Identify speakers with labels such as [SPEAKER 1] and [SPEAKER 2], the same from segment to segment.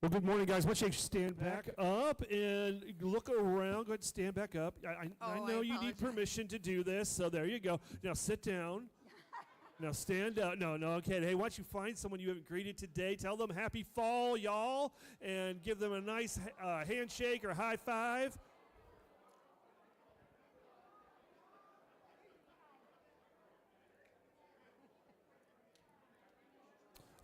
[SPEAKER 1] Well, good morning, guys. Why don't you stand back up and look around? Go ahead and stand back up. I know you need permission to do this, so there you go. Now sit down. Now stand up. No, okay. Hey, why don't you find someone you haven't greeted today? Tell them happy fall, y'all, and give them a nice handshake or high five.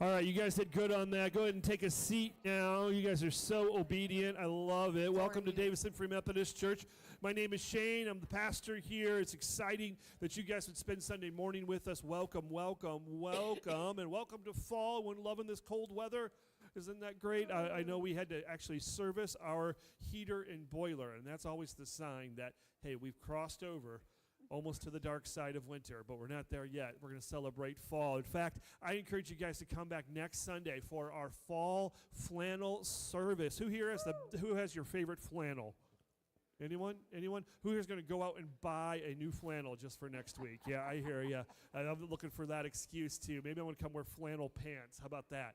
[SPEAKER 1] All right, you guys did good on that. Go ahead and take a seat now. You guys are so obedient. I love it. Welcome to Davison Free Methodist Church. My name is Shane. I'm the pastor here. It's exciting that you guys would spend Sunday morning with us. Welcome, welcome, welcome. And welcome to fall. We're loving this cold weather. Isn't that great? I know we had to actually service our heater and boiler, and that's always the sign that, hey, we've crossed over almost to the dark side of winter, but we're not there yet. We're going to celebrate fall. In fact, I encourage you guys to come back next Sunday for our fall flannel service. Who has your favorite flannel? Anyone? Who here is going to go out and buy a new flannel just for next week? Yeah, I hear you. I'm looking for that excuse too. Maybe I want to come wear flannel pants. How about that?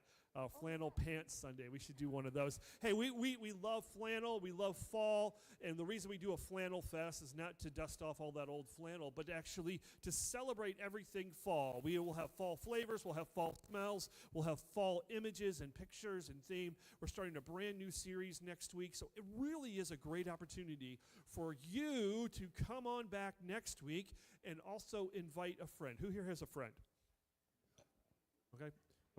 [SPEAKER 1] Flannel Pants Sunday. We should do one of those. Hey, we love flannel. We love fall. And the reason we do a flannel fest is not to dust off all that old flannel, but actually to celebrate everything fall. We will have fall flavors. We'll have fall smells. We'll have fall images and pictures and theme. We're starting a brand new series next week. So it really is a great opportunity for you to come on back next week and also invite a friend. Who here has a friend? Okay.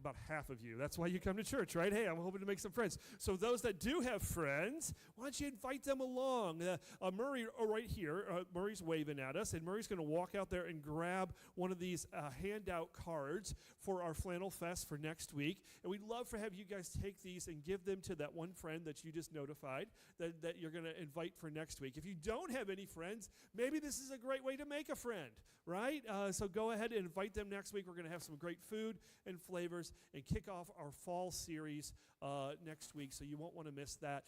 [SPEAKER 1] About half of you. That's why you come to church, right? Hey, I'm hoping to make some friends. So those that do have friends, why don't you invite them along? Murray, right here, Murray's waving at us, and Murray's going to walk out there and grab one of these handout cards for our Flannel Fest for next week. And we'd love to have you guys take these and give them to that one friend that you just notified that you're going to invite for next week. If you don't have any friends, maybe this is a great way to make a friend, right? So go ahead and invite them next week. We're going to have some great food and flavors and kick off our fall series next week, so you won't want to miss that.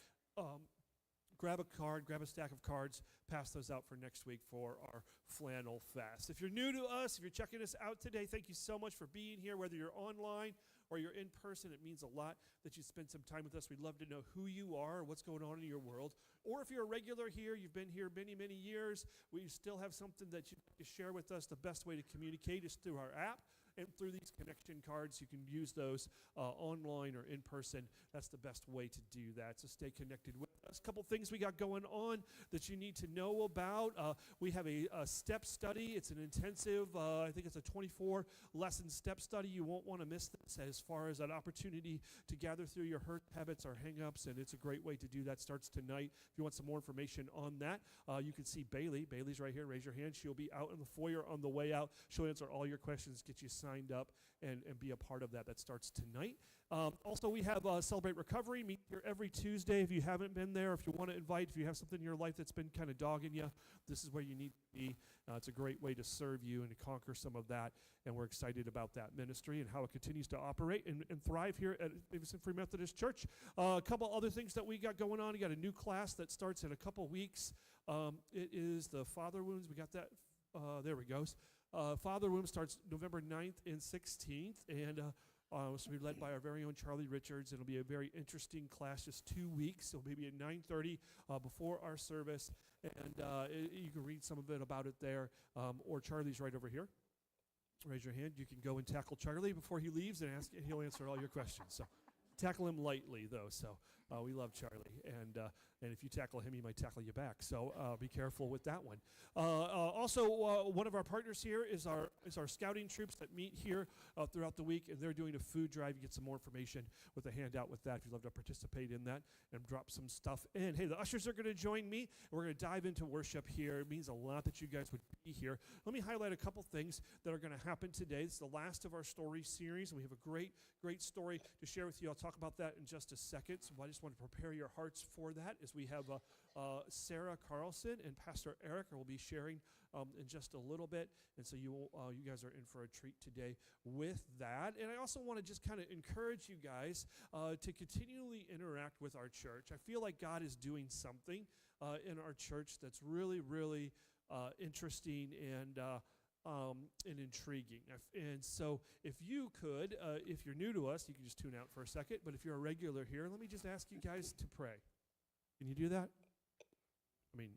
[SPEAKER 1] Grab a card, grab a stack of cards, pass those out for next week for our Flannel Fest. If you're new to us, if you're checking us out today, thank you so much for being here, whether you're online or you're in person. It means a lot that you spend some time with us. We'd love to know who you are, what's going on in your world. Or if you're a regular here, you've been here many, many years, we still have something that you'd like to share with us. The best way to communicate is through our app and through these connection cards. You can use those online or in person. That's the best way to do that. So stay connected with us. A couple things we got going on that you need to know about. We have a step study. It's an intensive, I think it's a 24-lesson step study. You won't want to miss this as far as an opportunity to gather through your hurt habits or hang-ups, and it's a great way to do that. Starts tonight. If you want some more information on that, you can see Bailey. Bailey's right here. Raise your hand. She'll be out in the foyer on the way out. She'll answer all your questions, get you signed up, and be a part of that. That starts tonight. Also, we have Celebrate Recovery. Meet here every Tuesday. If you haven't been there, if you want to invite, if you have something in your life that's been kind of dogging you, this is where you need to be. It's a great way to serve you and to conquer some of that, and we're excited about that ministry and how it continues to operate and thrive here at Davison Free Methodist Church. A couple other things that we got going on. We got a new class that starts in a couple weeks. It is the Father Wounds. We got that. There we go. Father Wounds starts November 9th and 16th, and it's going to be led by our very own Charlie Richards. It'll be a very interesting class, just 2 weeks. So maybe at 9:30 before our service, and you can read some of it about it there, or Charlie's right over here. Raise your hand. You can go and tackle Charlie before he leaves and ask, and he'll answer all your questions. So tackle him lightly, though. So we love Charlie, and if you tackle him, he might tackle you back. So be careful with that one. Also, one of our partners here is our scouting troops that meet here throughout the week, and they're doing a food drive. You get some more information with a handout with that if you'd love to participate in that and drop some stuff in. Hey, the ushers are going to join me. We're going to dive into worship here. It means a lot that you guys would be here. Let me highlight a couple things that are going to happen today. It's the last of our story series, and we have a great story to share with you. I'll talk about that in just a second. So I just want to prepare your hearts for that as we have Sarah Carlson and Pastor Eric will be sharing in just a little bit. And so you guys are in for a treat today with that. And I also want to just kind of encourage you guys to continually interact with our church. I feel like God is doing something in our church that's really, really interesting, and and intriguing. And so if you could, if you're new to us, you can just tune out for a second. But if you're a regular here, let me just ask you guys to pray. Can you do that? I mean,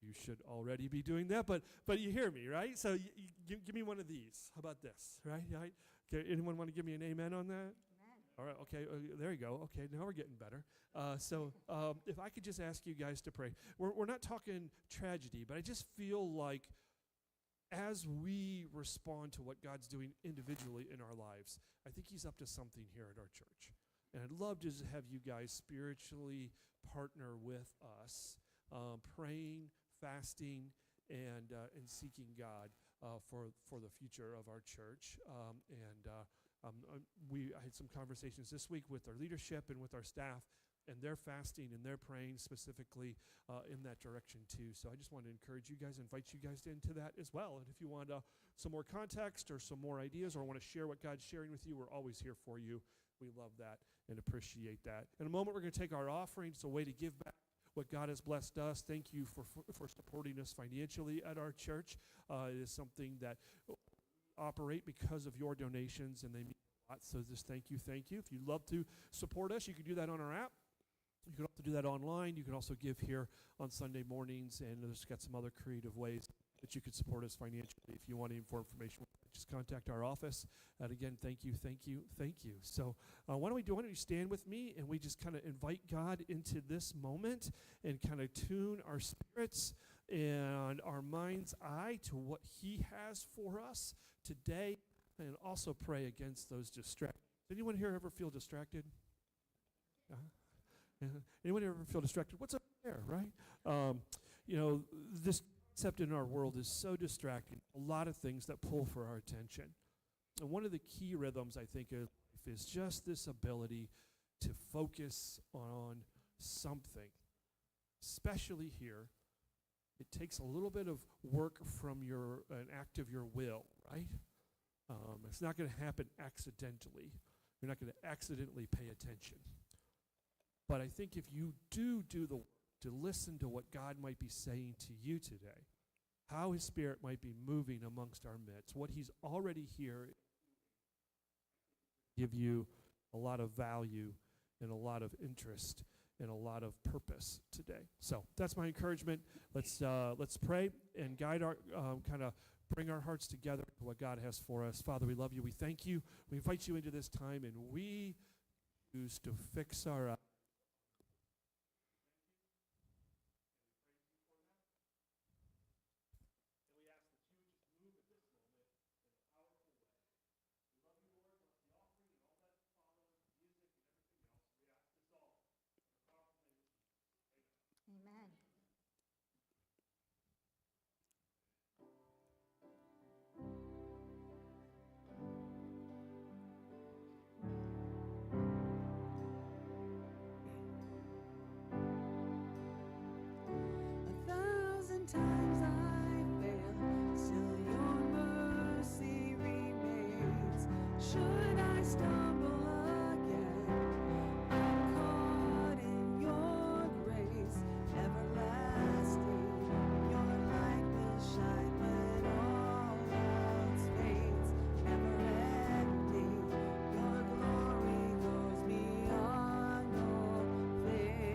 [SPEAKER 1] you should already be doing that, but you hear me, right? So give me one of these. How about this, right? Okay, anyone want to give me an amen on that? Amen. All right, okay, there you go. Okay, now we're getting better. So if I could just ask you guys to pray. We're not talking tragedy, but I just feel like as we respond to what God's doing individually in our lives, I think he's up to something here at our church. And I'd love to just have you guys spiritually partner with us, praying, fasting, and seeking God for the future of our church. I had some conversations this week with our leadership and with our staff, and they're fasting and they're praying specifically in that direction too. So I just want to encourage you guys, invite you guys into that as well. And if you want some more context or some more ideas or want to share what God's sharing with you, we're always here for you. We love that and appreciate that. In a moment, we're going to take our offering. It's a way to give back what God has blessed us. Thank you for supporting us financially at our church. It is something that operate because of your donations, and they mean a lot. So just thank you. If you'd love to support us, you can do that on our app. You can also do that online. You can also give here on Sunday mornings, and there's got some other creative ways that you could support us financially. If you want any more information, just contact our office. And again, thank you. So why don't you stand with me, and we just kind of invite God into this moment and kind of tune our spirits and our mind's eye to what he has for us today, and also pray against those distractions. Anyone here ever feel distracted? Anyone ever feel distracted? What's up there, right? This concept in our world is so distracting. A lot of things that pull for our attention. And one of the key rhythms, I think, of life is just this ability to focus on something. Especially here, it takes a little bit of work from an act of your will, right? It's not going to happen accidentally. You're not going to accidentally pay attention. But I think if you do the work to listen to what God might be saying to you today, how his Spirit might be moving amongst our midst, what he's already here, give you a lot of value and a lot of interest and a lot of purpose today. So that's my encouragement. Let's pray and guide our kind of bring our hearts together to what God has for us. Father, we love you. We thank you. We invite you into this time, and we choose to fix our eyes.
[SPEAKER 2] Amen. 1,000 times I fail, still your mercy remains. Should I stumble again, I'm caught in your grace. Everlasting, your light will shine when all else fades. Never ending, your glory goes beyond all fame.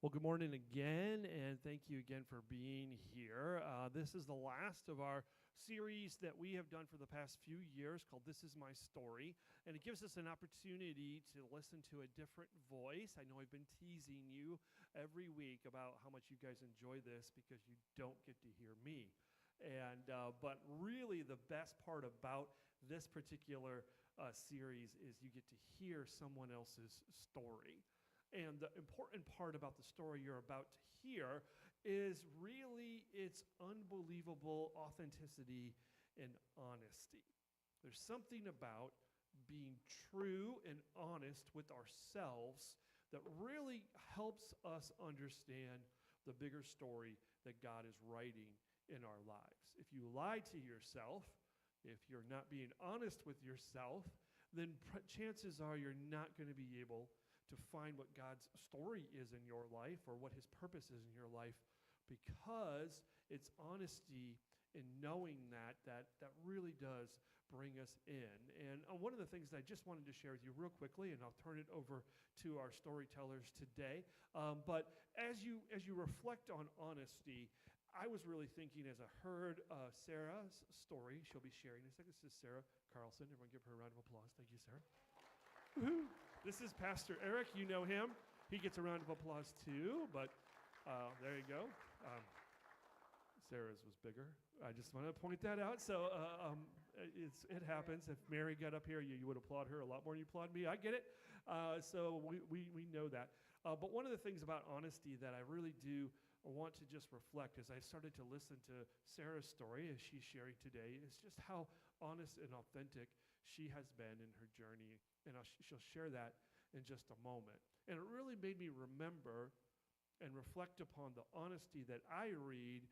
[SPEAKER 1] Well, good morning again, and thank you again for being here. This is the last of our series that we have done for the past few years called This Is My Story, and it gives us an opportunity to listen to a different voice. I know I've been teasing you every week about how much you guys enjoy this because you don't get to hear me. But really the best part about this particular series is you get to hear someone else's story. And the important part about the story you're about to hear is really its unbelievable authenticity and honesty. There's something about being true and honest with ourselves that really helps us understand the bigger story that God is writing in our lives. If you lie to yourself, if you're not being honest with yourself, then chances are you're not going to be able to find what God's story is in your life or what his purpose is in your life, because it's honesty in knowing that really does bring us in. And one of the things that I just wanted to share with you real quickly, and I'll turn it over to our storytellers today, but as you reflect on honesty, I was really thinking as I heard Sarah's story. She'll be sharing in a second. This is Sarah Carlson. Everyone give her a round of applause. Thank you, Sarah. Woo-hoo. This is Pastor Eric. You know him. He gets a round of applause too, but there you go. Sarah's was bigger. I just want to point that out. So it happens. If Mary got up here, you would applaud her a lot more than you applaud me. I get it. So we know that. But one of the things about honesty that I really do want to just reflect as I started to listen to Sarah's story as she's sharing today is just how honest and authentic she has been in her journey. And she'll share that in just a moment. And it really made me remember and reflect upon the honesty that I read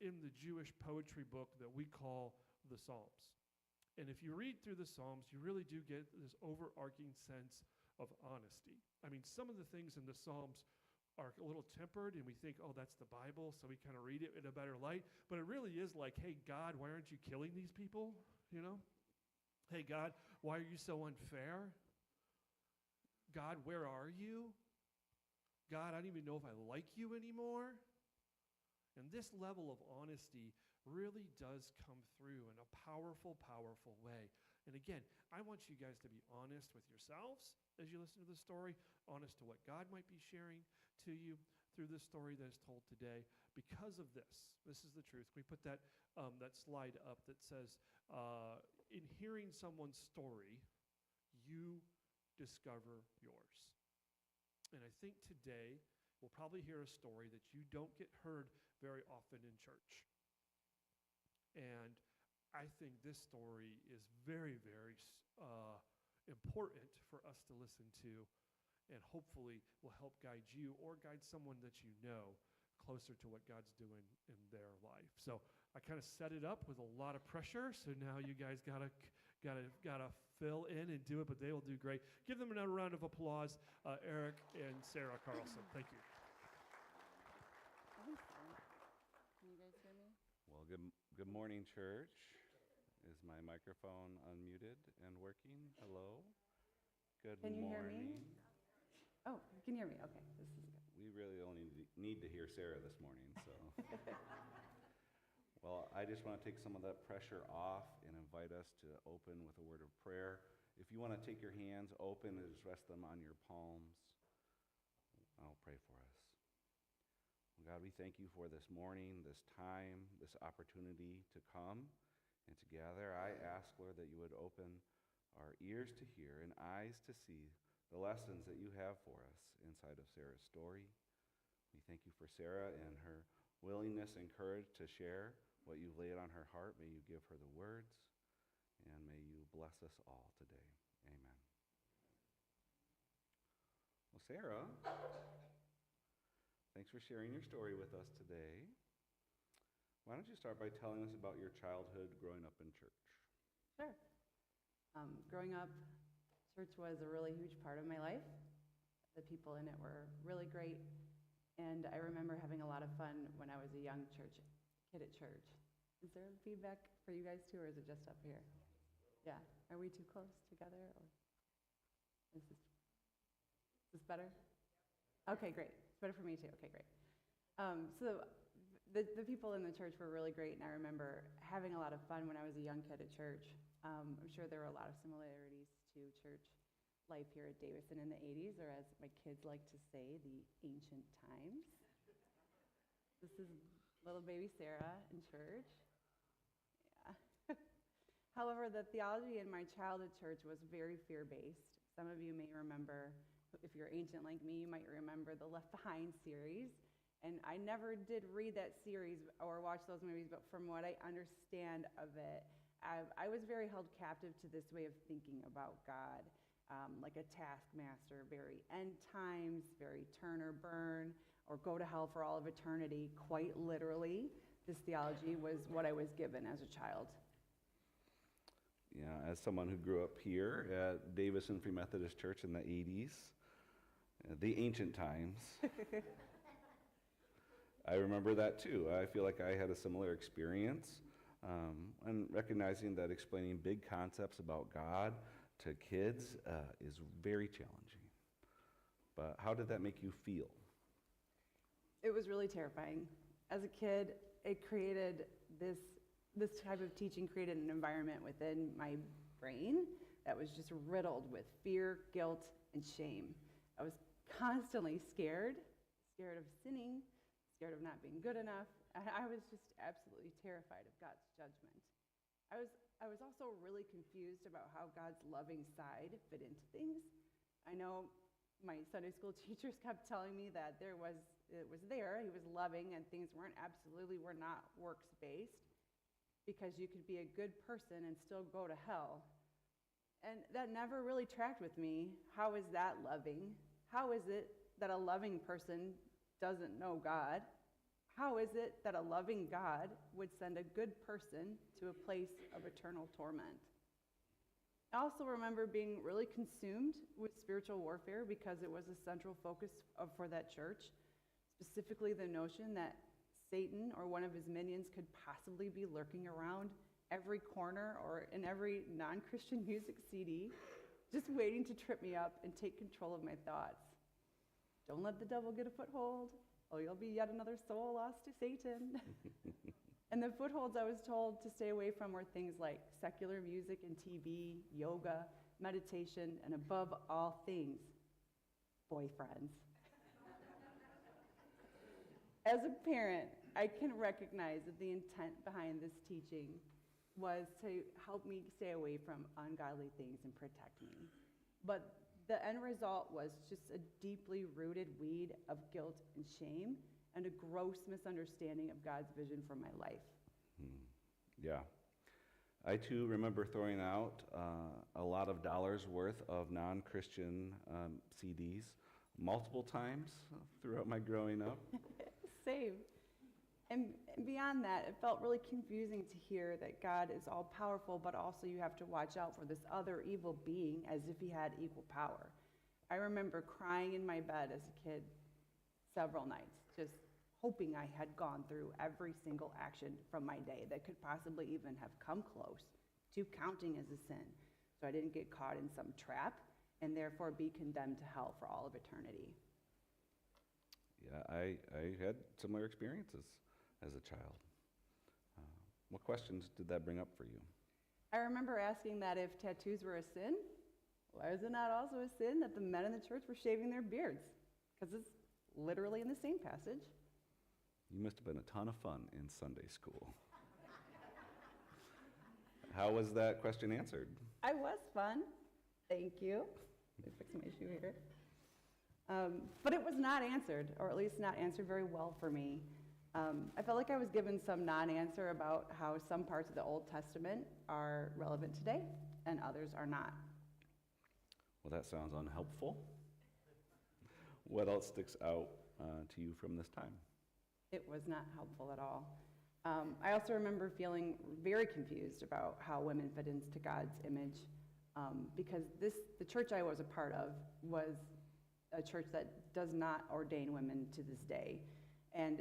[SPEAKER 1] in the Jewish poetry book that we call the Psalms. And if you read through the Psalms, you really do get this overarching sense of honesty. I mean, some of the things in the Psalms are a little tempered, and we think, oh, that's the Bible, so we kind of read it in a better light. But it really is like, hey, God, why aren't you killing these people? You know? Hey, God, why are you so unfair? God, where are you? God, I don't even know if I like you anymore. And this level of honesty really does come through in a powerful, powerful way. And again, I want you guys to be honest with yourselves as you listen to the story, honest to what God might be sharing to you through the story that is told today. Because of this is the truth. We put that slide up that says, in hearing someone's story, you discover yours. And I think today we'll probably hear a story that you don't get heard very often in church. And I think this story is very, very important for us to listen to, and hopefully will help guide you or guide someone that you know closer to what God's doing in their life. So I kind of set it up with a lot of pressure, so now you guys gotta fill in and do it, but they will do great. Give them another round of applause, Eric and Sarah Carlson. Thank you.
[SPEAKER 3] Can you guys hear me?
[SPEAKER 4] Well, good morning, church. Is my microphone unmuted and working? Hello? Good
[SPEAKER 3] Can you
[SPEAKER 4] morning.
[SPEAKER 3] hear me? Oh, you can hear me. Okay, this is good.
[SPEAKER 4] We really only need to hear Sarah this morning, so. Well, I just want to take some of that pressure off and invite us to open with a word of prayer. If you want to take your hands open and just rest them on your palms, I'll pray for us. God, we thank you for this morning, this time, this opportunity to come and to gather. I ask, Lord, that you would open our ears to hear and eyes to see the lessons that you have for us inside of Sarah's story. We thank you for Sarah and her willingness and courage to share what you've laid on her heart. May you give her the words, and may you bless us all today. Amen. Well, Sarah, thanks for sharing your story with us today. Why don't you start by telling us about your childhood growing up in church?
[SPEAKER 3] Sure. Growing up, church was a really huge part of my life. The people in it were really great, and I remember having a lot of fun when I was a young kid at church. Is there feedback for you guys too, or is it just up here? Yeah. Are we too close together, or is this better? Okay, great. It's better for me too. Okay, great. So the people in the church were really great, and I remember having a lot of fun when I was a young kid at church. I'm sure there were a lot of similarities to church life here at Davison in the 80s, or as my kids like to say, the ancient times. This is little baby Sarah in church. Yeah. However, the theology in my childhood church was very fear-based. Some of you may remember, if you're ancient like me, you might remember the Left Behind series. And I never did read that series or watch those movies, but from what I understand of it, I was very held captive to this way of thinking about God, like a taskmaster, very end times, very turn or burn, or go to hell for all of eternity. Quite literally, this theology was what I was given as a child.
[SPEAKER 4] Yeah, as someone who grew up here at Davison Free Methodist Church in the 80s, the ancient times, I remember that too. I feel like I had a similar experience, and recognizing that explaining big concepts about God to kids is very challenging. But how did that make you feel?
[SPEAKER 3] It was really terrifying. As a kid, it created this type of teaching created an environment within my brain that was just riddled with fear, guilt, and shame. I was constantly scared of sinning, scared of not being good enough, and I was just absolutely terrified of God's judgment. I was also really confused about how God's loving side fit into things. I know my Sunday school teachers kept telling me that it was there, he was loving, and things were not works-based, because you could be a good person and still go to hell. And that never really tracked with me. How is that loving? How is it that a loving person doesn't know God? How is it that a loving God would send a good person to a place of eternal torment? I also remember being really consumed with spiritual warfare because it was a central focus for that church, specifically the notion that Satan or one of his minions could possibly be lurking around every corner or in every non-Christian music CD, just waiting to trip me up and take control of my thoughts. Don't let the devil get a foothold, or you'll be yet another soul lost to Satan. And the footholds I was told to stay away from were things like secular music and TV, yoga, meditation, and above all things, boyfriends. As a parent, I can recognize that the intent behind this teaching was to help me stay away from ungodly things and protect me. But the end result was just a deeply rooted weed of guilt and shame and a gross misunderstanding of God's vision for my life.
[SPEAKER 4] Yeah. I too remember throwing out a lot of dollars worth of non-Christian CDs multiple times throughout my growing up.
[SPEAKER 3] Same. And beyond that, it felt really confusing to hear that God is all powerful, but also you have to watch out for this other evil being as if he had equal power. I remember crying in my bed as a kid several nights, just hoping I had gone through every single action from my day that could possibly even have come close to counting as a sin, so I didn't get caught in some trap and therefore be condemned to hell for all of eternity.
[SPEAKER 4] Yeah, I had similar experiences as a child. What questions did that bring up for you?
[SPEAKER 3] I remember asking that if tattoos were a sin, why is it not also a sin that the men in the church were shaving their beards? Because it's literally in the same passage.
[SPEAKER 4] You must have been a ton of fun in Sunday school. How was that question answered?
[SPEAKER 3] I was fun. Thank you. Let me fix my shoe here. But it was not answered, or at least not answered very well for me. I felt like I was given some non-answer about how some parts of the Old Testament are relevant today and others are not.
[SPEAKER 4] Well, that sounds unhelpful. What else sticks out to you from this time?
[SPEAKER 3] It was not helpful at all. I also remember feeling very confused about how women fit into God's image, because the church I was a part of was a church that does not ordain women to this day. And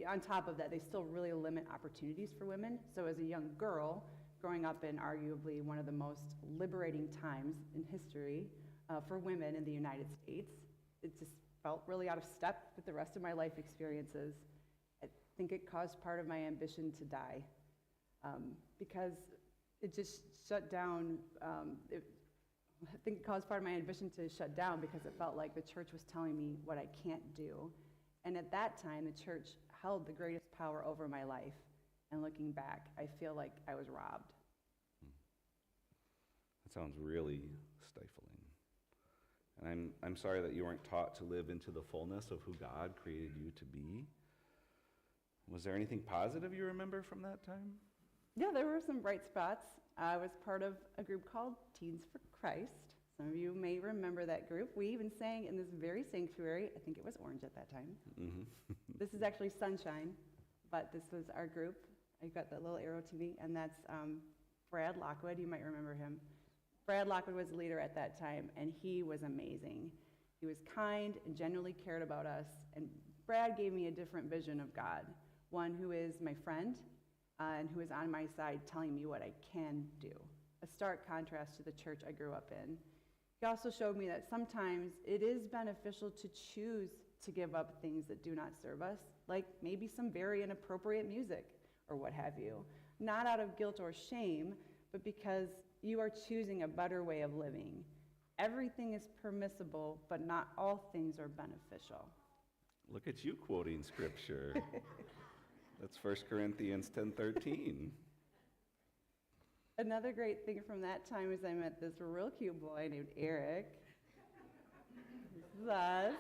[SPEAKER 3] on top of that, they still really limit opportunities for women. So as a young girl, growing up in arguably one of the most liberating times in history for women in the United States, it just felt really out of step with the rest of my life experiences. I think it caused part of my ambition to die because it just shut down. I think it caused part of my ambition to shut down because it felt like the church was telling me what I can't do. And at that time, the church held the greatest power over my life. And looking back, I feel like I was robbed.
[SPEAKER 4] That sounds really stifling. And I'm sorry that you weren't taught to live into the fullness of who God created you to be. Was there anything positive you remember from that time?
[SPEAKER 3] Yeah, there were some bright spots. I was part of a group called Teens for Christ. Some of you may remember that group. We even sang in this very sanctuary. I think it was orange at that time.
[SPEAKER 4] Mm-hmm.
[SPEAKER 3] This is actually sunshine, but this was our group. I got that little arrow to me, and that's Brad Lockwood. You might remember him. Brad Lockwood was the leader at that time, and he was amazing. He was kind and genuinely cared about us, and Brad gave me a different vision of God, one who is my friend and who is on my side telling me what I can do, a stark contrast to the church I grew up in. He also showed me that sometimes it is beneficial to choose to give up things that do not serve us, like maybe some very inappropriate music or what have you, not out of guilt or shame, but because you are choosing a better way of living. Everything is permissible, but not all things are beneficial.
[SPEAKER 4] Look at you quoting scripture. That's 1 Corinthians 10:13.
[SPEAKER 3] Another great thing from that time is I met this real cute boy named Eric. This is us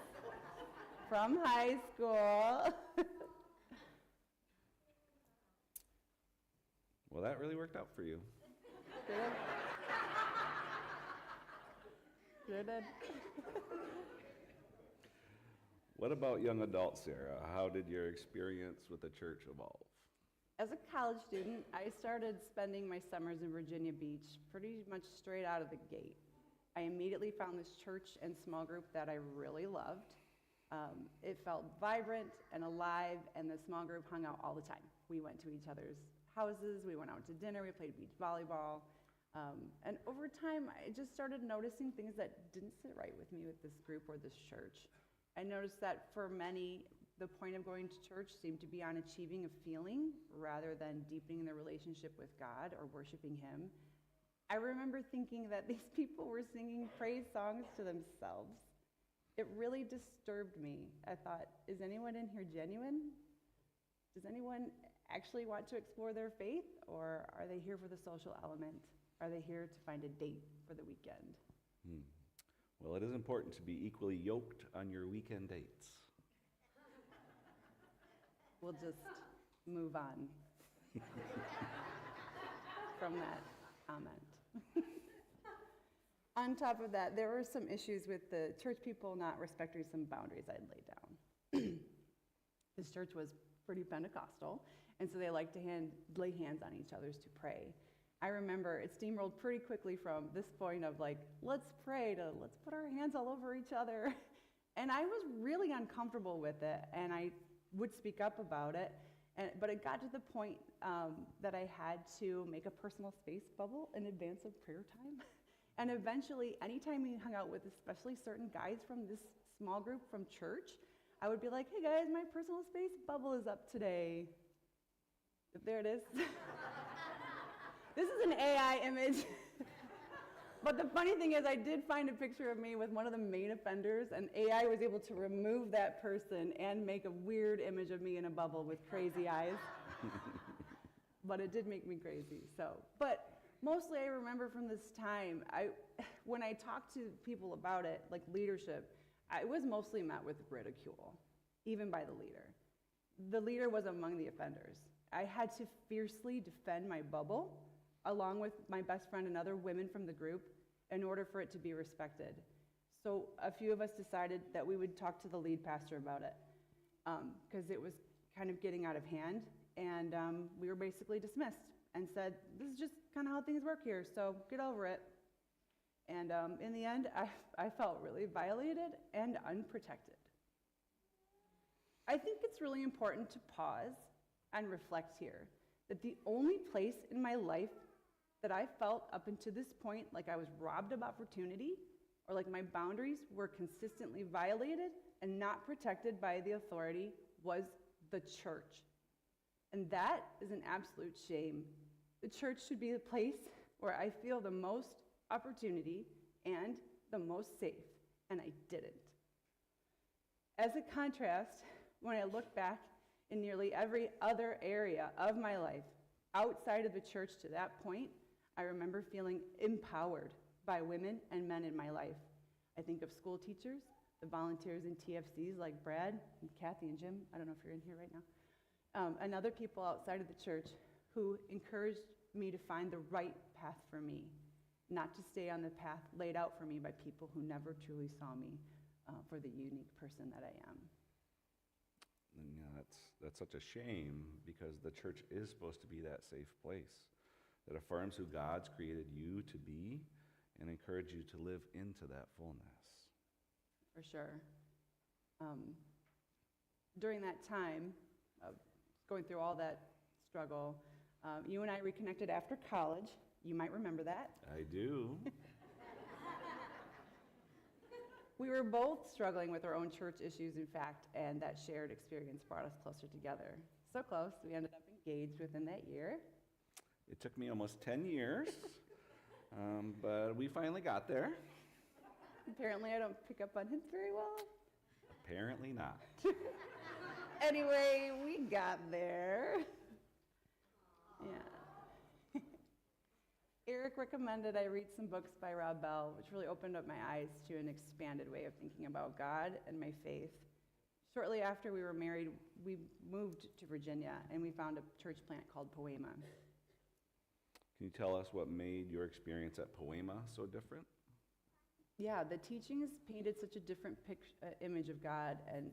[SPEAKER 3] from high school.
[SPEAKER 4] Well, that really worked out for you.
[SPEAKER 3] Sure did.
[SPEAKER 4] What about young adult Sarah? How did your experience with the church evolve?
[SPEAKER 3] As a college student, I started spending my summers in Virginia Beach pretty much straight out of the gate. I immediately found this church and small group that I really loved. It felt vibrant and alive, and the small group hung out all the time. We went to each other's houses, we went out to dinner, we played beach volleyball. And over time, I just started noticing things that didn't sit right with me with this group or this church. I noticed that for many, the point of going to church seemed to be on achieving a feeling rather than deepening the relationship with God or worshiping Him. I remember thinking that these people were singing praise songs to themselves. It really disturbed me. I thought, is anyone in here genuine? Does anyone actually want to explore their faith, or are they here for the social element? Are they here to find a date for the weekend?
[SPEAKER 4] Well, it is important to be equally yoked on your weekend dates.
[SPEAKER 3] We'll just move on from that comment. On top of that, there were some issues with the church people not respecting some boundaries I'd laid down. This church was pretty Pentecostal, and so they liked to lay hands on each other's to pray. I remember it steamrolled pretty quickly from this point of like, let's pray, to let's put our hands all over each other. And I was really uncomfortable with it, and I would speak up about it. But it got to the point that I had to make a personal space bubble in advance of prayer time. And eventually, anytime we hung out with especially certain guys from this small group from church, I would be like, hey guys, my personal space bubble is up today. There it is. This is an AI image. But the funny thing is I did find a picture of me with one of the main offenders, and AI was able to remove that person and make a weird image of me in a bubble with crazy eyes. But it did make me crazy. But mostly I remember from this time, when I talked to people about it, like leadership, I was mostly met with ridicule, even by the leader. The leader was among the offenders. I had to fiercely defend my bubble, along with my best friend and other women from the group, in order for it to be respected. So a few of us decided that we would talk to the lead pastor about it, because it was kind of getting out of hand, and we were basically dismissed and said, this is just kind of how things work here, so get over it. And in the end, I felt really violated and unprotected. I think it's really important to pause and reflect here that the only place in my life that I felt up until this point like I was robbed of opportunity or like my boundaries were consistently violated and not protected by the authority was the church. And that is an absolute shame. The church should be the place where I feel the most opportunity and the most safe, and I didn't. As a contrast, when I look back in nearly every other area of my life outside of the church to that point, I remember feeling empowered by women and men in my life. I think of school teachers, the volunteers in TFCs like Brad and Kathy and Jim. I don't know if you're in here right now. And other people outside of the church who encouraged me to find the right path for me, not to stay on the path laid out for me by people who never truly saw me for the unique person that I am.
[SPEAKER 4] And that's such a shame, because the church is supposed to be that safe place that affirms who God's created you to be and encourage you to live into that fullness.
[SPEAKER 3] For sure. During that time of going through all that struggle, you and I reconnected after college. You might remember that.
[SPEAKER 4] I do.
[SPEAKER 3] We were both struggling with our own church issues, in fact, and that shared experience brought us closer together. So close, we ended up engaged within that year.
[SPEAKER 4] It took me almost 10 years, but we finally got there.
[SPEAKER 3] Apparently, I don't pick up on hints very well.
[SPEAKER 4] Apparently not.
[SPEAKER 3] Anyway, we got there. Yeah. Eric recommended I read some books by Rob Bell, which really opened up my eyes to an expanded way of thinking about God and my faith. Shortly after we were married, we moved to Virginia, and we found a church plant called Poema.
[SPEAKER 4] Can you tell us what made your experience at Poema so different?
[SPEAKER 3] Yeah, the teachings painted such a different image of God, and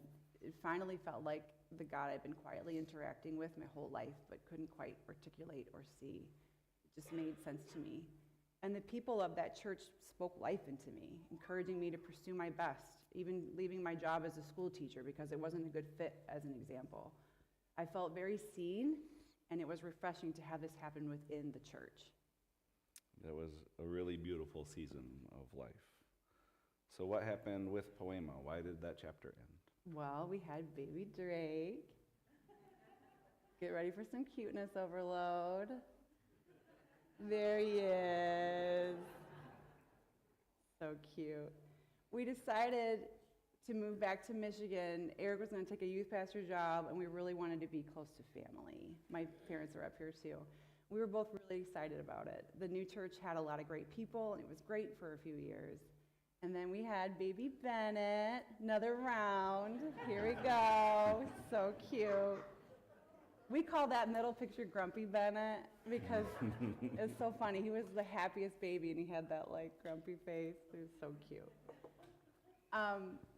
[SPEAKER 3] it finally felt like the God I've been quietly interacting with my whole life, but couldn't quite articulate or see. It just made sense to me. And the people of that church spoke life into me, encouraging me to pursue my best, even leaving my job as a school teacher because it wasn't a good fit as an example. I felt very seen, and it was refreshing to have this happen within the church.
[SPEAKER 4] That was a really beautiful season of life. So what happened with Poema? Why did that chapter end?
[SPEAKER 3] Well, we had baby Drake. Get ready for some cuteness overload. There he is. So cute. We decided to move back to Michigan. Eric was going to take a youth pastor job, and we really wanted to be close to family. My parents are up here too. We were both really excited about it. The new church had a lot of great people, and it was great for a few years. And then we had baby Bennett, another round. Here we go. So cute. We call that middle picture Grumpy Bennett because it's so funny. He was the happiest baby, and he had that like grumpy face. He was so cute.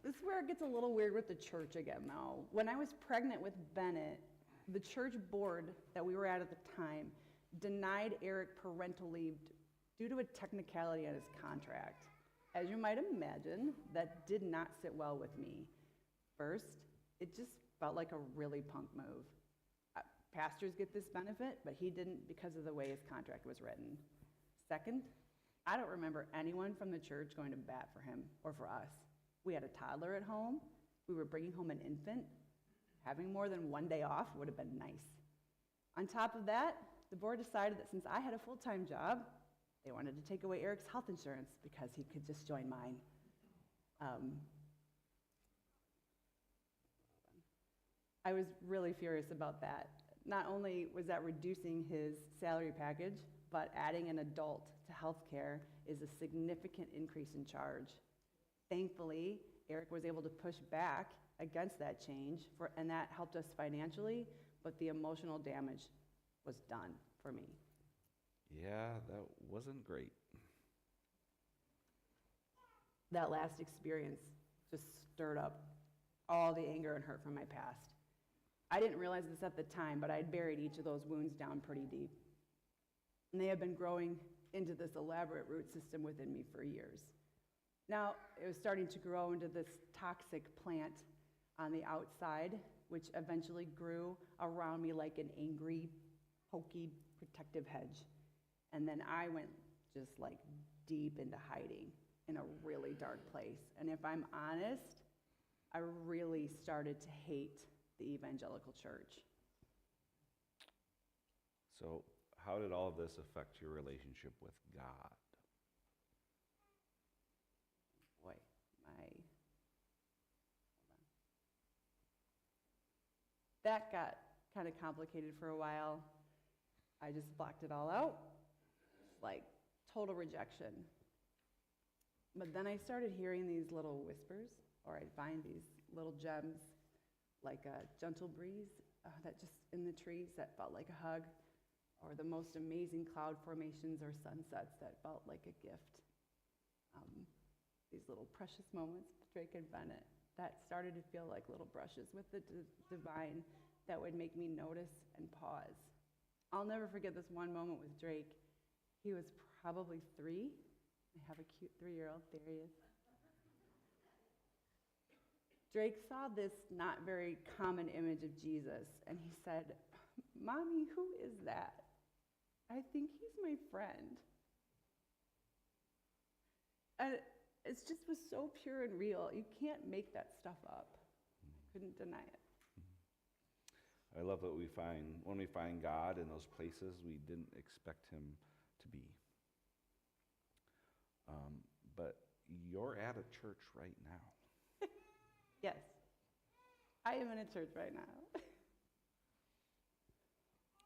[SPEAKER 3] This is where it gets a little weird with the church again, though. When I was pregnant with Bennett, the church board that we were at the time denied Eric parental leave due to a technicality on his contract. As you might imagine, that did not sit well with me. First, it just felt like a really punk move. Pastors get this benefit, but he didn't because of the way his contract was written. Second, I don't remember anyone from the church going to bat for him or for us. We had a toddler at home. We were bringing home an infant. Having more than one day off would have been nice. On top of that, the board decided that since I had a full-time job, they wanted to take away Eric's health insurance because he could just join mine. I was really furious about that. Not only was that reducing his salary package, but adding an adult to health care is a significant increase in charge. Thankfully, Eric was able to push back against that change, and that helped us financially, but the emotional damage was done for me.
[SPEAKER 4] Yeah, that wasn't great.
[SPEAKER 3] That last experience just stirred up all the anger and hurt from my past. I didn't realize this at the time, but I'd buried each of those wounds down pretty deep. And they have been growing into this elaborate root system within me for years. Now, it was starting to grow into this toxic plant on the outside, which eventually grew around me like an angry, pokey, protective hedge. And then I went just like deep into hiding in a really dark place. And if I'm honest, I really started to hate the evangelical church.
[SPEAKER 4] So, how did all of this affect your relationship with God?
[SPEAKER 3] Boy, hold on. That got kind of complicated for a while. I just blocked it all out, like total rejection. But then I started hearing these little whispers, or I'd find these little gems, like a gentle breeze that just in the trees that felt like a hug, or the most amazing cloud formations or sunsets that felt like a gift. These little precious moments with Drake and Bennett that started to feel like little brushes with the divine that would make me notice and pause. I'll never forget this one moment with Drake. He was probably 3. I have a cute 3-year-old. There he is. Drake saw this not very common image of Jesus, and he said, "Mommy, who is that? I think he's my friend." And it just was so pure and real. You can't make that stuff up. Couldn't deny it.
[SPEAKER 4] I love that when we find God in those places we didn't expect him to be. But you're at a church right now.
[SPEAKER 3] Yes, I am in a church right now.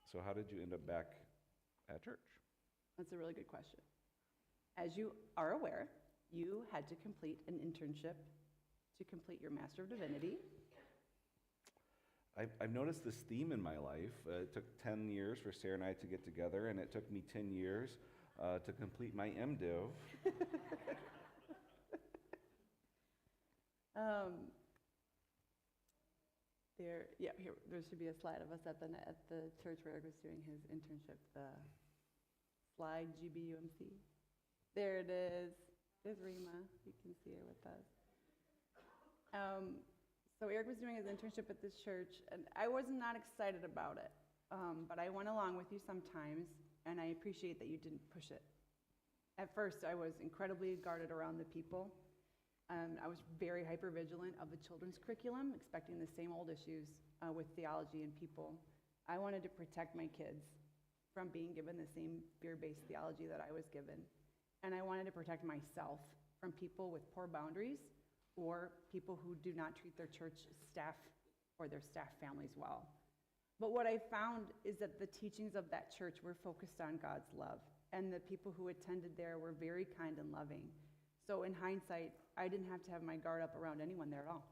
[SPEAKER 4] So how did you end up back at church?
[SPEAKER 3] That's a really good question. As you are aware, you had to complete an internship to complete your Master of Divinity.
[SPEAKER 4] I've noticed this theme in my life. It took 10 years for Sarah and I to get together, and it took me 10 years to complete my MDiv. There should be a slide of us at the church where Eric was doing his internship. The slide GBUMC. There it is. There's Rima. You can see her with us. So Eric was doing his internship at this church, and I was not excited about it. But I went along with you sometimes, and I appreciate that you didn't push it. At first, I was incredibly guarded around the people. I was very hypervigilant of the children's curriculum, expecting the same old issues with theology and people. I wanted to protect my kids from being given the same fear-based theology that I was given. And I wanted to protect myself from people with poor boundaries or people who do not treat their church staff or their staff families well. But what I found is that the teachings of that church were focused on God's love, and the people who attended there were very kind and loving. So in hindsight, I didn't have to have my guard up around anyone there at all.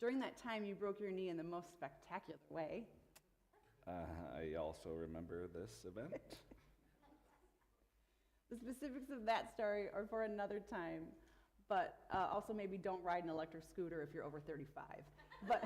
[SPEAKER 4] During that time, you broke your knee in the most spectacular way. I also remember this event.
[SPEAKER 3] The specifics of that story are for another time, but also maybe don't ride an electric scooter if you're over 35. But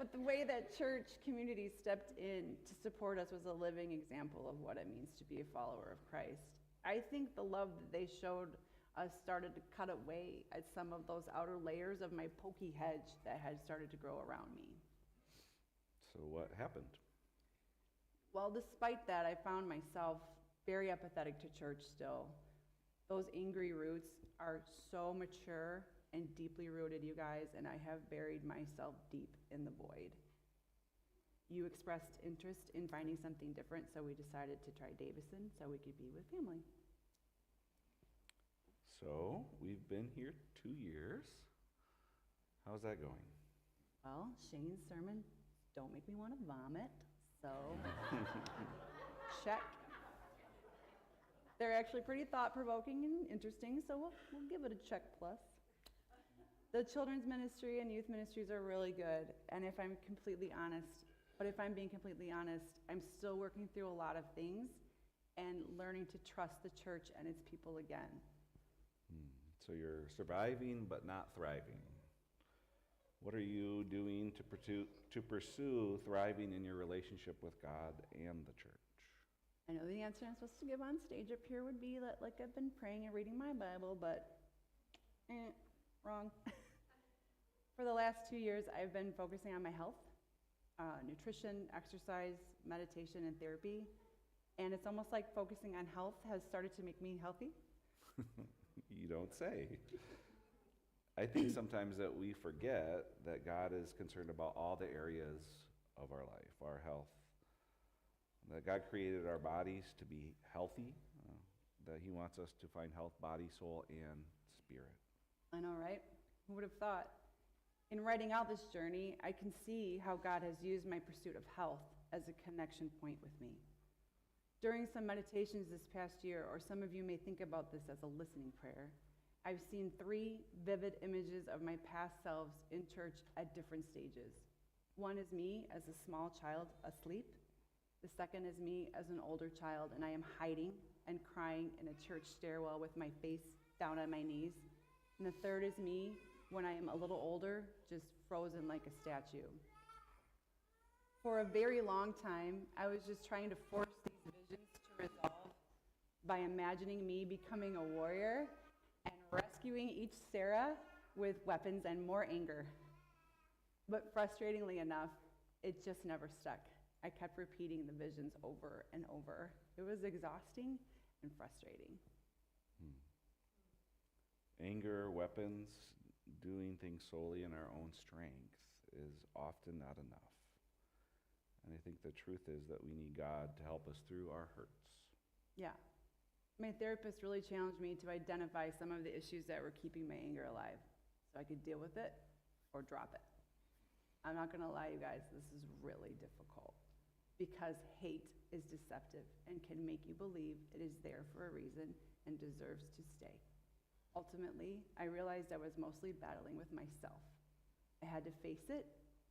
[SPEAKER 3] But the way that church community stepped in to support us was a living example of what it means to be a follower of Christ. I think the love that they showed us started to cut away at some of those outer layers of my pokey hedge that had started to grow around me.
[SPEAKER 4] So what happened?
[SPEAKER 3] Well, despite that, I found myself very apathetic to church still. Those angry roots are so mature and deeply rooted, you guys, and I have buried myself deep in the void. You expressed interest in finding something different, so we decided to try Davison so we could be with family.
[SPEAKER 4] So we've been here 2 years. How's that going?
[SPEAKER 3] Well, Shane's sermon, don't make me want to vomit, so check. They're actually pretty thought-provoking and interesting, so we'll give it a check plus. The children's ministry and youth ministries are really good, and if I'm being completely honest, I'm still working through a lot of things and learning to trust the church and its people again.
[SPEAKER 4] So you're surviving but not thriving. What are you doing to pursue thriving in your relationship with God and the church?
[SPEAKER 3] I know the answer I'm supposed to give on stage up here would be that, like, I've been praying and reading my Bible, but wrong. For the last 2 years, I've been focusing on my health, nutrition, exercise, meditation, and therapy. And it's almost like focusing on health has started to make me healthy.
[SPEAKER 4] You don't say. I think sometimes that we forget that God is concerned about all the areas of our life, our health. That God created our bodies to be healthy, that he wants us to find health, body, soul, and spirit.
[SPEAKER 3] I know, right? Who would have thought? In writing out this journey, I can see how God has used my pursuit of health as a connection point with me. During some meditations this past year, or some of you may think about this as a listening prayer, I've seen 3 vivid images of my past selves in church at different stages. One is me as a small child asleep. The second is me as an older child, and I am hiding and crying in a church stairwell with my face down on my knees. And the third is me when I am a little older, just frozen like a statue. For a very long time, I was just trying to force these visions to resolve by imagining me becoming a warrior and rescuing each Sarah with weapons and more anger. But frustratingly enough, it just never stuck. I kept repeating the visions over and over. It was exhausting and frustrating.
[SPEAKER 4] Anger, weapons, doing things solely in our own strength is often not enough. And I think the truth is that we need God to help us through our hurts.
[SPEAKER 3] Yeah. My therapist really challenged me to identify some of the issues that were keeping my anger alive so I could deal with it or drop it. I'm not going to lie, you guys, this is really difficult because hate is deceptive and can make you believe it is there for a reason and deserves to stay. Ultimately, I realized I was mostly battling with myself. I had to face it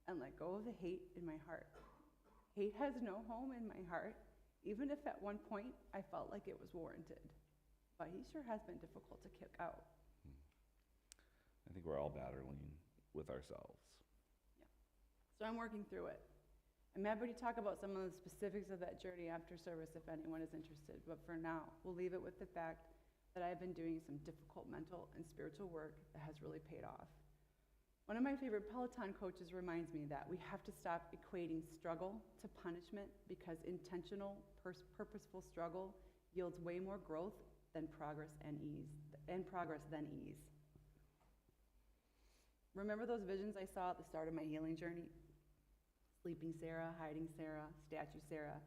[SPEAKER 3] and let go of the hate in my heart. Hate has no home in my heart, even if at one point I felt like it was warranted. But he sure has been difficult to kick out.
[SPEAKER 4] I think we're all battling with ourselves.
[SPEAKER 3] Yeah. So I'm working through it. I'm happy to talk about some of the specifics of that journey after service if anyone is interested. But for now, we'll leave it with the fact that I've been doing some difficult mental and spiritual work that has really paid off. One of my favorite Peloton coaches reminds me that we have to stop equating struggle to punishment because intentional, purposeful struggle yields way more growth than progress than ease. Remember those visions I saw at the start of my healing journey? Sleeping Sarah, hiding Sarah, statue Sarah,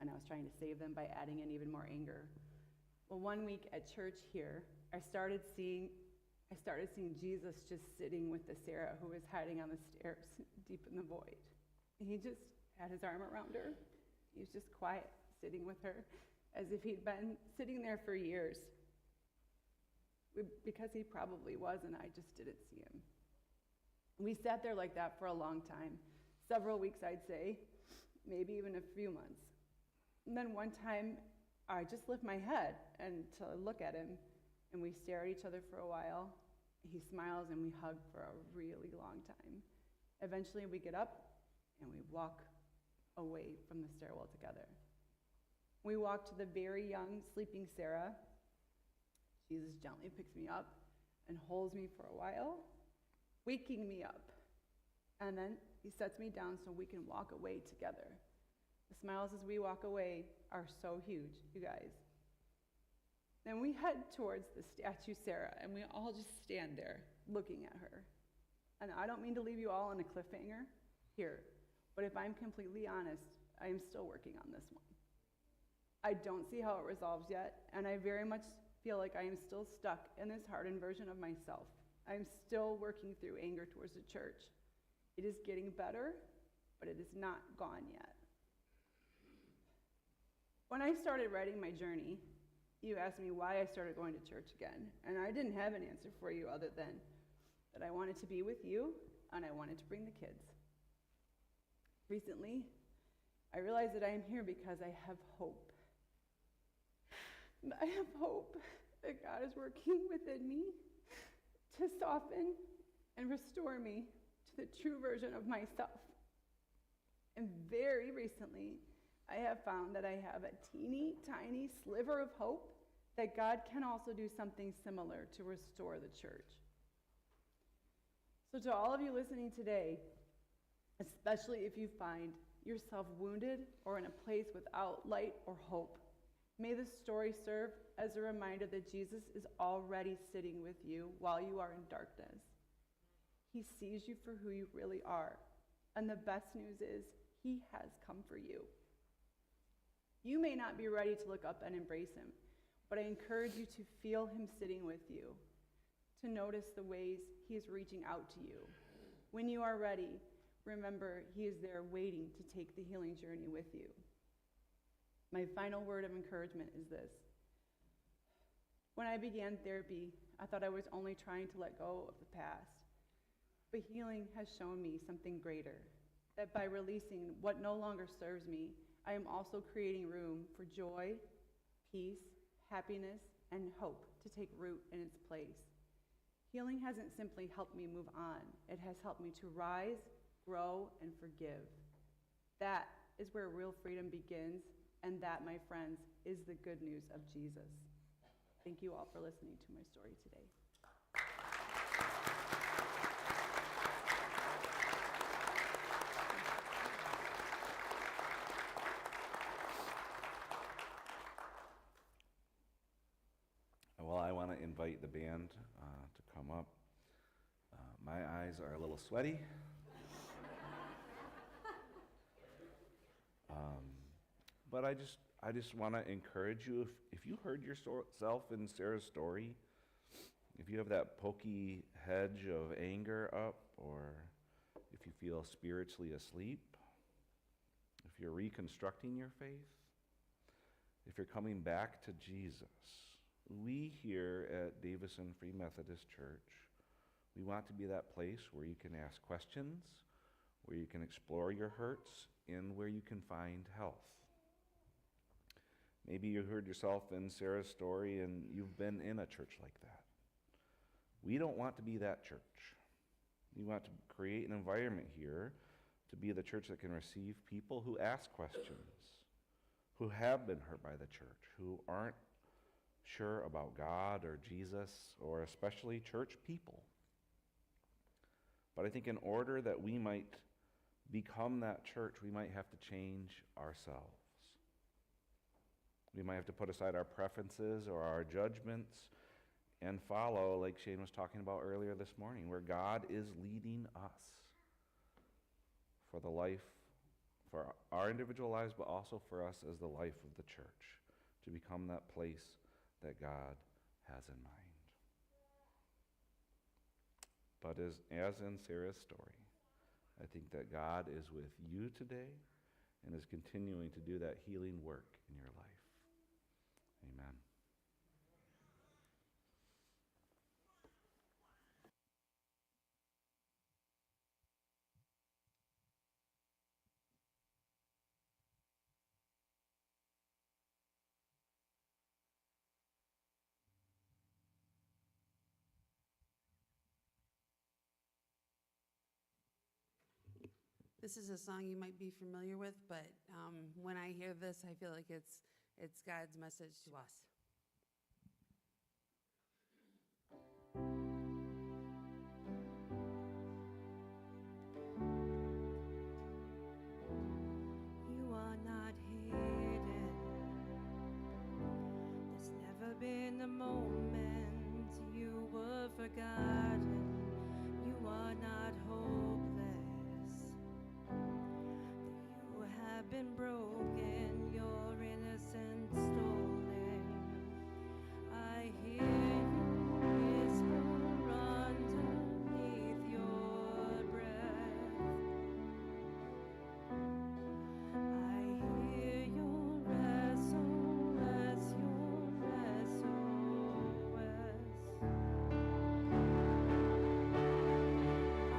[SPEAKER 3] and I was trying to save them by adding in even more anger. Well, one week at church here, I started seeing Jesus just sitting with the Sarah who was hiding on the stairs deep in the void. He just had his arm around her. He was just quiet, sitting with her, as if he'd been sitting there for years. Because he probably was, and I just didn't see him. We sat there like that for a long time, several weeks, I'd say, maybe even a few months. And then one time, I just lift my head and to look at him, and we stare at each other for a while. He smiles, and we hug for a really long time. Eventually, we get up, and we walk away from the stairwell together. We walk to the very young, sleeping Sarah. Jesus gently picks me up and holds me for a while, waking me up. And then he sets me down so we can walk away together. The smiles as we walk away are so huge, you guys. Then we head towards the statue Sarah, and we all just stand there looking at her. And I don't mean to leave you all on a cliffhanger here, but if I'm completely honest, I am still working on this one. I don't see how it resolves yet, and I very much feel like I am still stuck in this hardened version of myself. I'm still working through anger towards the church. It is getting better, but it is not gone yet. When I started writing my journey, you asked me why I started going to church again, and I didn't have an answer for you other than that I wanted to be with you and I wanted to bring the kids. Recently, I realized that I am here because I have hope. I have hope that God is working within me to soften and restore me to the true version of myself. And very recently, I have found that I have a teeny tiny sliver of hope that God can also do something similar to restore the church. So to all of you listening today, especially if you find yourself wounded or in a place without light or hope, May this story serve as a reminder that Jesus is already sitting with you while you are in darkness. He sees you for who you really are. And the best news is, he has come for you. You may not be ready to look up and embrace him, but I encourage you to feel him sitting with you, to notice the ways he is reaching out to you. When you are ready, remember he is there waiting to take the healing journey with you. My final word of encouragement is this. When I began therapy, I thought I was only trying to let go of the past. But healing has shown me something greater, that by releasing what no longer serves me, I am also creating room for joy, peace, happiness, and hope to take root in its place. Healing hasn't simply helped me move on. It has helped me to rise, grow, and forgive. That is where real freedom begins, and that, my friends, is the good news of Jesus. Thank you all for listening to my story today.
[SPEAKER 4] Well, I want to invite the band to come up. My eyes are a little sweaty. But I just want to encourage you, if you heard yourself in Sarah's story, if you have that pokey hedge of anger up, or if you feel spiritually asleep, if you're reconstructing your faith, if you're coming back to Jesus, we here at Davison Free Methodist Church, we want to be that place where you can ask questions, where you can explore your hurts, and where you can find health. Maybe you heard yourself in Sarah's story and you've been in a church like that. We don't want to be that church. We want to create an environment here to be the church that can receive people who ask questions, who have been hurt by the church, who aren't sure about God or Jesus or especially church people. But I think in order that we might become that church, we might have to change ourselves. We might have to put aside our preferences or our judgments and follow, like Shane was talking about earlier this morning, where God is leading us for the life, for our individual lives, but also for us as the life of the church, to become that place that God has in mind. But as in Sarah's story, I think that God is with you today and is continuing to do that healing work in your life. Amen.
[SPEAKER 5] This is a song you might be familiar with, but when I hear this, I feel like it's God's message to us.
[SPEAKER 2] You are not hidden. There's never been a moment you were forgotten. You are not hopeless. You have been broken, your innocence stolen. I hear you whisper underneath your breath. I hear your SOS, your SOS.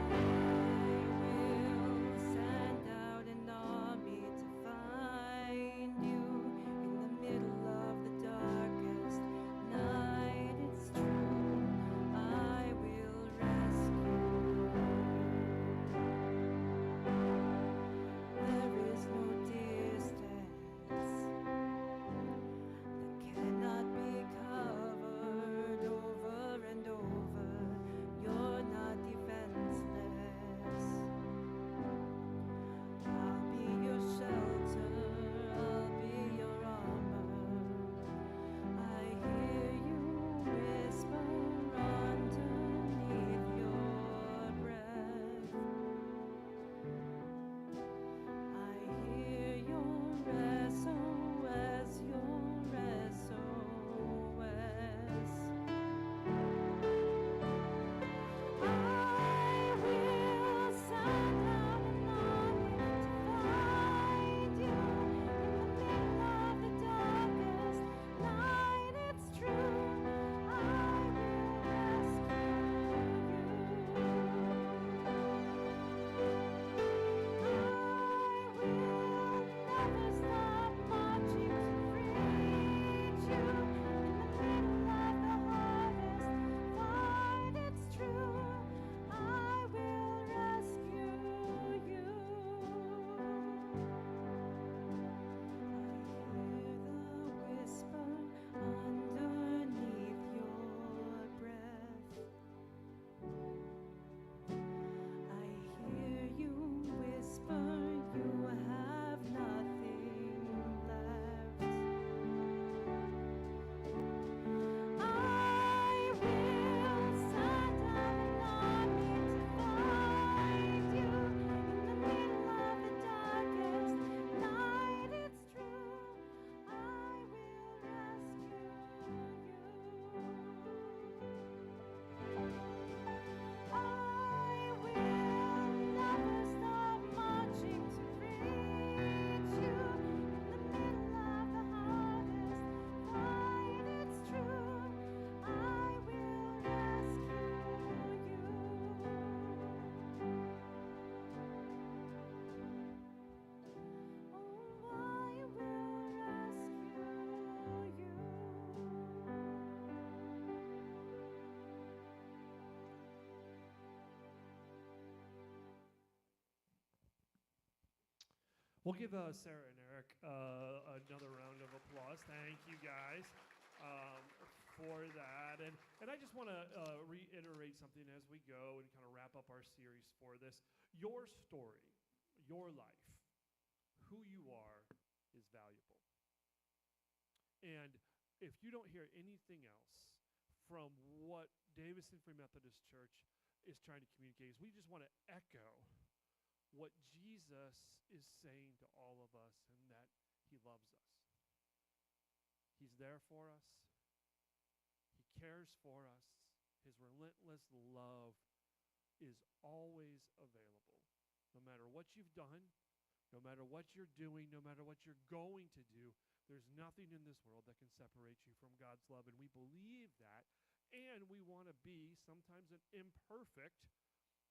[SPEAKER 2] I will send out an army to find
[SPEAKER 1] We'll give Sarah and Eric another round of applause. Thank you guys for that. And I just want to reiterate something as we go and kind of wrap up our series for this. Your story, your life, who you are is valuable. And if you don't hear anything else from what Davison Free Methodist Church is trying to communicate, is we just want to echo what Jesus is saying to all of us, and that he loves us. He's there for us. He cares for us. His relentless love is always available. No matter what you've done, no matter what you're doing, no matter what you're going to do, there's nothing in this world that can separate you from God's love. And we believe that, and we want to be sometimes an imperfect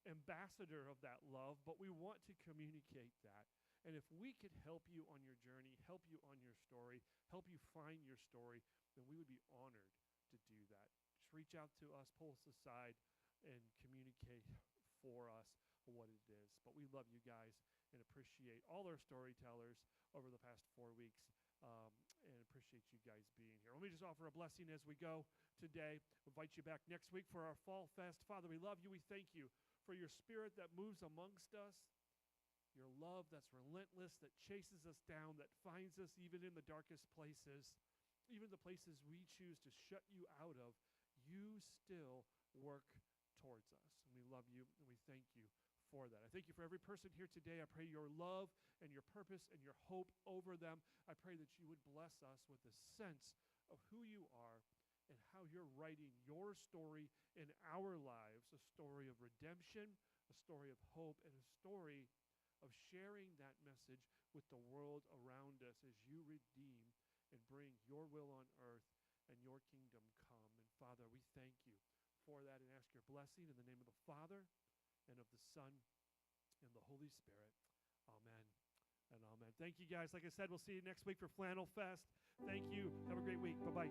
[SPEAKER 1] ambassador of that love, but we want to communicate that. And if we could help you on your journey, help you on your story, help you find your story, then we would be honored to do that. Just reach out to us, pull us aside, and communicate for us what it is. But we love you guys and appreciate all our storytellers over the past 4 weeks, and appreciate you guys being here. Let me just offer a blessing as we go today. We'll invite you back next week for our Fall Fest. Father, we love you. We thank you for your spirit that moves amongst us, your love that's relentless, that chases us down, that finds us even in the darkest places, even the places we choose to shut you out of. You still work towards us. And we love you, and we thank you for that. I thank you for every person here today. I pray your love and your purpose and your hope over them. I pray that you would bless us with a sense of who you are and how you're writing your story in our lives, a story of redemption, a story of hope, and a story of sharing that message with the world around us as you redeem and bring your will on earth and your kingdom come. And Father, we thank you for that and ask your blessing in the name of the Father and of the Son and the Holy Spirit. Amen and amen. Thank you guys. Like I said, we'll see you next week for Flannel Fest. Thank you. Have a great week. Bye-bye.